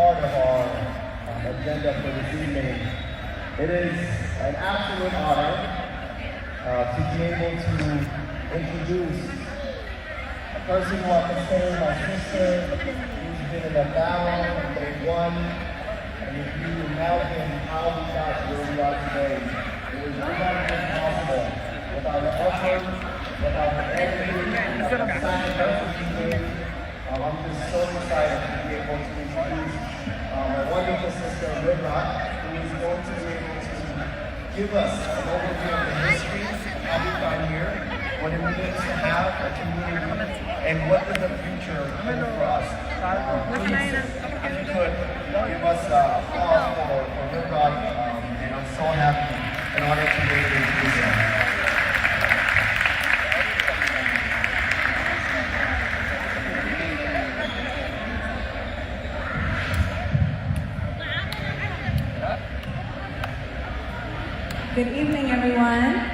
part of our agenda for this evening. It is an absolute honor to be able to introduce a person who I consider my sister, who's been in the battle from day one. And if you imagine how we got to where we are today, it was not possible without the effort, without the energy, without the sacrifices we made. I'm just so excited to be able to introduce my wonderful sister, Ridra, who is going to be able to give us an overview of the history of how we got here, what it means to have a community, and what does the future hold for us. Please, if you could, give us applause for Ridra, and I'm so happy and honored to be able to introduce her. Good evening, everyone.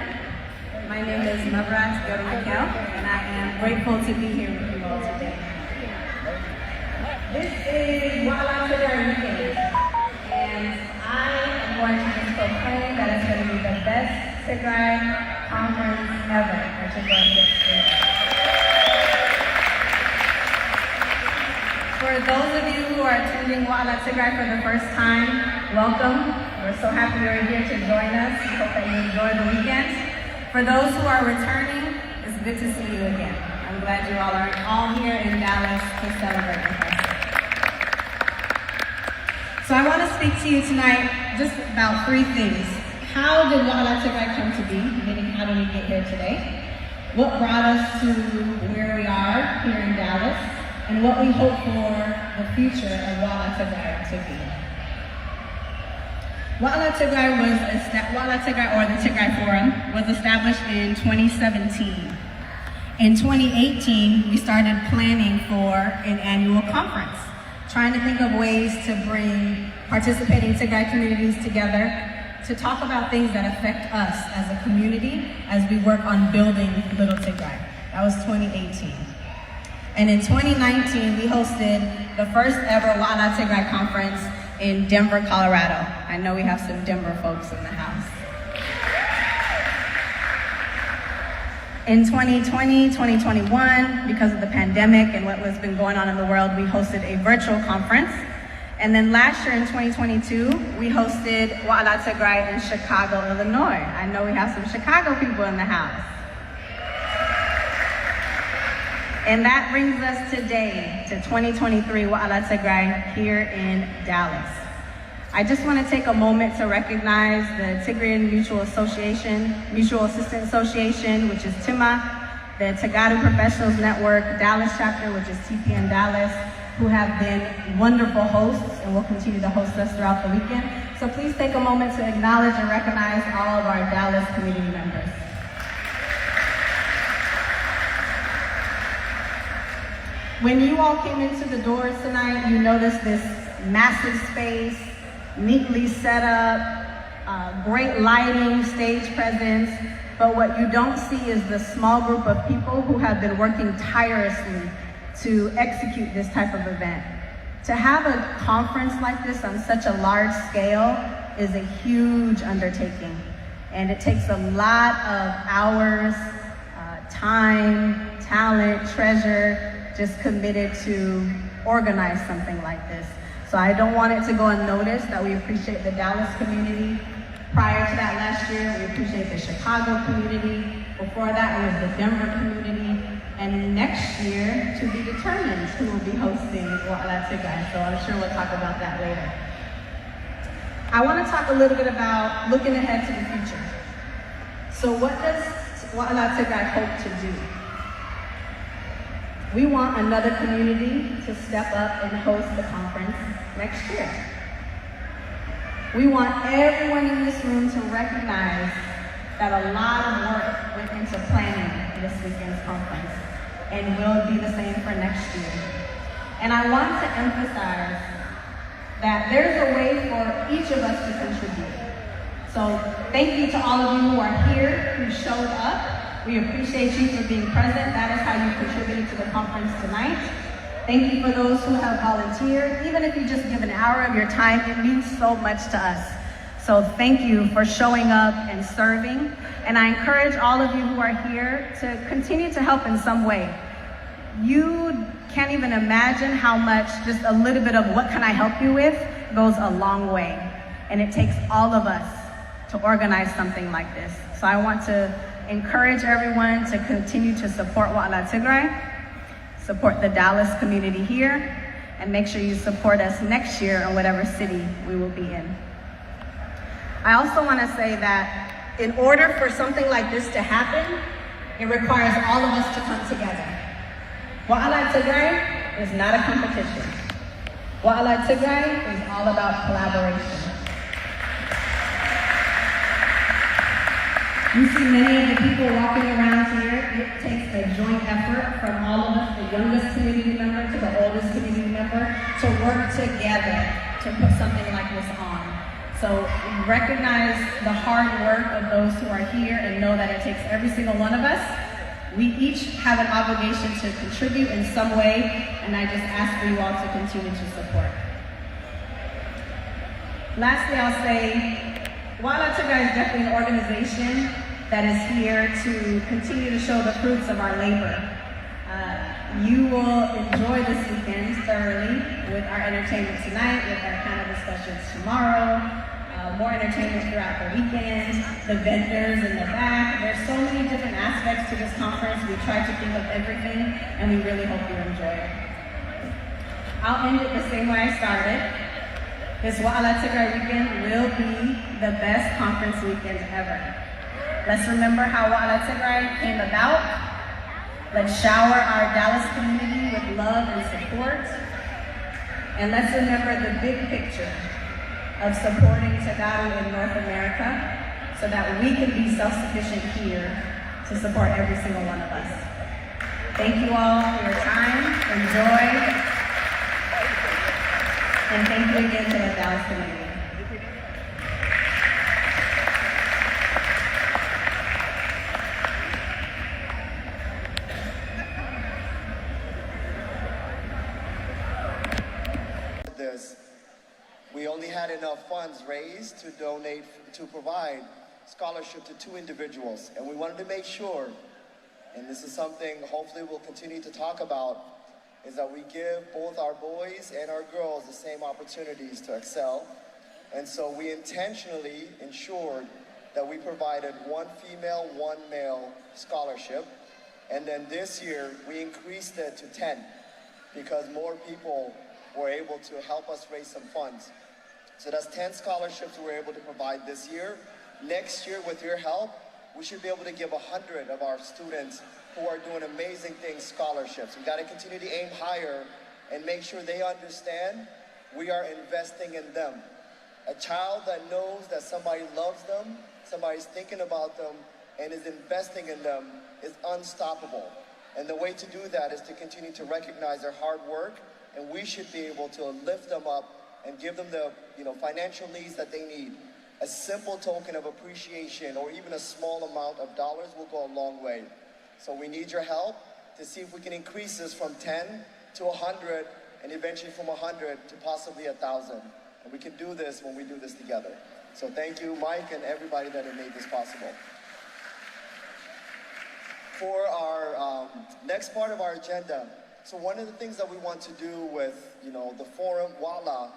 My name is Mavrat Yorumakel, and I am grateful to be here with you all today. This is Wa'ala Tigrai weekend, and I am going to just proclaim that it's going to be the best Tigrai conference ever that you're going to experience. For those of you who are attending Wa'ala Tigrai for the first time, welcome. We're so happy you're here to join us. We hope that you enjoy the weekend. For those who are returning, it's good to see you again. I'm glad you all are here in Dallas to celebrate with us. So I want to speak to you tonight just about three things. How did Wa'ala Tigrai come to be? Meaning, how did we get here today? What brought us to where we are here in Dallas? And what we hope for the future of Wa'ala Tigrai to be. Wa'ala Tigrai or the Tigrai Forum was established in 2017. In 2018, we started planning for an annual conference, trying to think of ways to bring participating Tigrai communities together to talk about things that affect us as a community as we work on building Little Tigrai. That was 2018. And in 2019, we hosted the first ever Wa'ala Tigrai conference in Denver, Colorado. I know we have some Denver folks in the house. In 2020, 2021, because of the pandemic and what was been going on in the world, we hosted a virtual conference. And then last year in 2022, we hosted Wa'ala Tigrai in Chicago, Illinois. I know we have some Chicago people in the house. And that brings us today to 2023 Wa'ala Tigrai here in Dallas. I just want to take a moment to recognize the Tigrayan Mutual Assistance Association, which is TIMA, the Tagadu Professionals Network Dallas chapter, which is TPN Dallas, who have been wonderful hosts and will continue to host us throughout the weekend. So please take a moment to acknowledge and recognize all of our Dallas community members. When you all came into the doors tonight, you noticed this massive space, neatly set up, great lighting, stage presence, but what you don't see is the small group of people who have been working tirelessly to execute this type of event. To have a conference like this on such a large scale is a huge undertaking, and it takes a lot of hours, time, talent, treasure, just committed to organize something like this. So I don't want it to go unnoticed that we appreciate the Dallas community. Prior to that last year, we appreciate the Chicago community. Before that, it was the Denver community. And next year, to be determined who will be hosting Wa'ala Tigrai. So I'm sure we'll talk about that later. I want to talk a little bit about looking ahead to the future. So what does Wa'ala Tigrai hope to do? We want another community to step up and host the conference next year. We want everyone in this room to recognize that a lot of work went into planning this weekend's conference, and will be the same for next year. And I want to emphasize that there's a way for each of us to contribute. So thank you to all of you who are here, who showed up. We appreciate you for being present. That is how you contributed to the conference tonight. Thank you for those who have volunteered. Even if you just give an hour of your time, it means so much to us. So thank you for showing up and serving. And I encourage all of you who are here to continue to help in some way. You can't even imagine how much just a little bit of what can I help you with goes a long way. And it takes all of us to organize something like this. So I want to encourage everyone to continue to support Wa'ala Tigrai, support the Dallas community here, and make sure you support us next year in whatever city we will be in. I also want to say that in order for something like this to happen, it requires all of us to come together. Wa'ala Tigrai is not a competition. Wa'ala Tigrai is all about collaboration. You see many of the people walking around here. It takes a joint effort from all of us, the youngest community member to the oldest community member, to work together to put something like this on. So recognize the hard work of those who are here and know that it takes every single one of us. We each have an obligation to contribute in some way, and I just ask for you all to continue to support. Lastly, I'll say, Wa'ala Tigrai is definitely an organization that is here to continue to show the fruits of our labor. You will enjoy this weekend thoroughly with our entertainment tonight, with our panel discussions tomorrow, more entertainment throughout the weekend, the vendors in the back. There's so many different aspects to this conference. We tried to think of everything, and we really hope you enjoy it. I'll end it the same way I started. This Wa'ala Tigrai weekend will be the best conference weekend ever. Let's remember how Wa'ala Tigrai came about. Let's shower our Dallas community with love and support. And let's remember the big picture of supporting Tagaru in North America so that we can be self-sufficient here to support every single one of us. Thank you all for your time. Enjoy. And thank you again to the Dallas community. We only had enough funds raised to donate, to provide scholarship to 2 individuals. And we wanted to make sure, and this is something hopefully we'll continue to talk about, is that we give both our boys and our girls the same opportunities to excel. And so we intentionally ensured that we provided 1 female, 1 male scholarship. And then this year we increased it to 10 because more people were able to help us raise some funds. So that's 10 scholarships we were able to provide this year. Next year, with your help, we should be able to give 100 of our students who are doing amazing things scholarships. We got to continue to aim higher and make sure they understand we are investing in them. A child that knows that somebody loves them, somebody's thinking about them, and is investing in them is unstoppable. And the way to do that is to continue to recognize their hard work, and we should be able to lift them up and give them the financial needs that they need. A simple token of appreciation or even a small amount of dollars will go a long way. So we need your help to see if we can increase this from 10 to 100 and eventually from 100 to possibly 1,000. And we can do this when we do this together. So thank you, Mike, and everybody that have made this possible. For our next part of our agenda, so one of the things that we want to do with the forum, Wa'ala,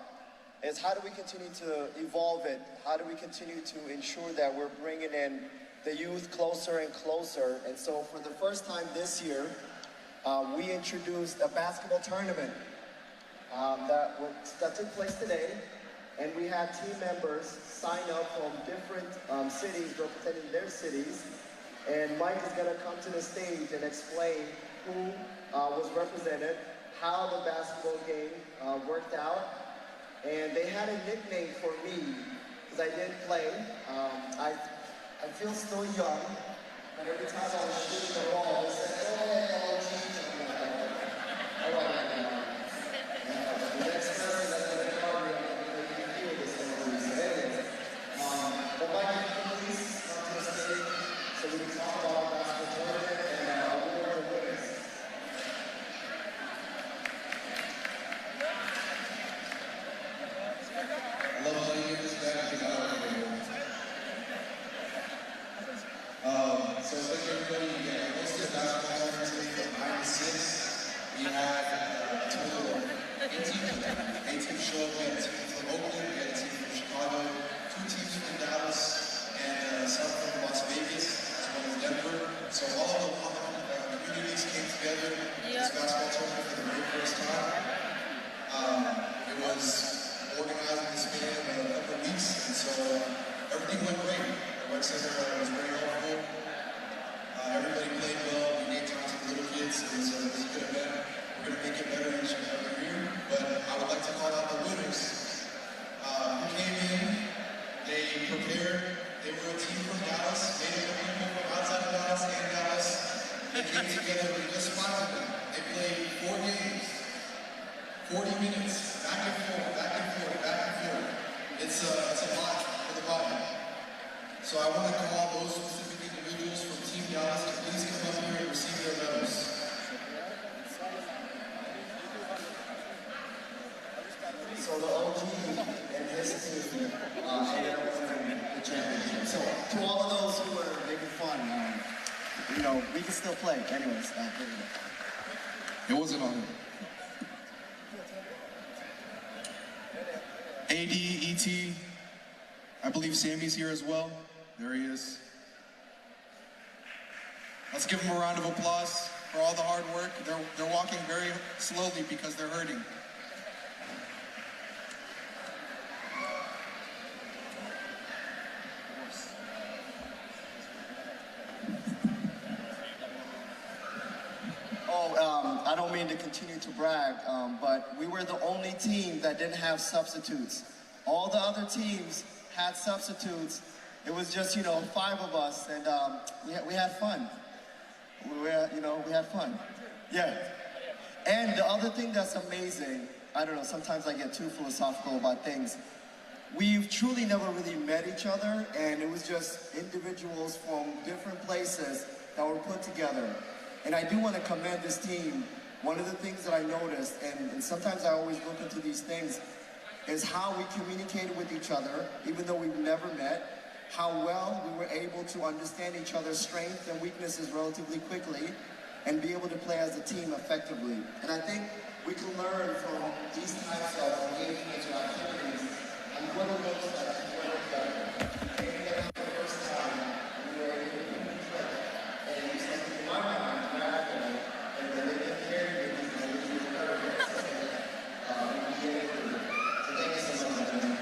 is how do we continue to evolve it? How do we continue to ensure that we're bringing in the youth closer and closer? And so for the first time this year, we introduced a basketball tournament that took place today. And we had team members sign up from different cities representing their cities. And Mike is gonna come to the stage and explain who was represented, how the basketball game worked out. And they had a nickname for me, because I didn't play. I feel still young, but every time I was shooting the ball, they said, oh, all right, the next person that's going to cover it, you feel this one. So anyways, but Mike, can you please come to the stage so we can talk about our basketball tournament and award the winners. everything went great. The rec center was very helpful. Everybody played well. We made time to the little kids. It was a good event. We're going to make it better each and every year. But I would like to call out the winners. Who came in, they prepared. They were a team from Dallas, made it people from outside of Dallas and Dallas. They came together with just 5 of them. They played 4 games, 40 minutes, back and forth, back and forth, back and forth. It's a lot for the body. So I want to call those specific individuals from Team Dallas to please come up here and receive their medals. So the OG and his team ended up winning the championship. So to all of those who were making fun, you know, we can still play. Anyways, here we go. It wasn't on him. AD, ET, I believe Sammy's here as well. There he is. Let's give him a round of applause for all the hard work. They're walking very slowly because they're hurting. I don't mean to continue to brag, but we were the only team that didn't have substitutes. All the other teams had substitutes. It was just, you know, 5 of us, and we had fun. We had fun. Yeah. And the other thing that's amazing, I don't know, sometimes I get too philosophical about things. We've truly never really met each other, and it was just individuals from different places that were put together. And I do want to commend this team. One of the things that I noticed, and sometimes I always look into these things, is how we communicated with each other, even though we've never met, how well we were able to understand each other's strengths and weaknesses relatively quickly, and be able to play as a team effectively. And I think we can learn from these types of engagements or activities and what it looks like to work together. Maybe that's the first time we were able to click, and you said, in my mind, and then they can carry me because they do the better work. So thank you so much, gentlemen.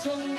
Tigrai,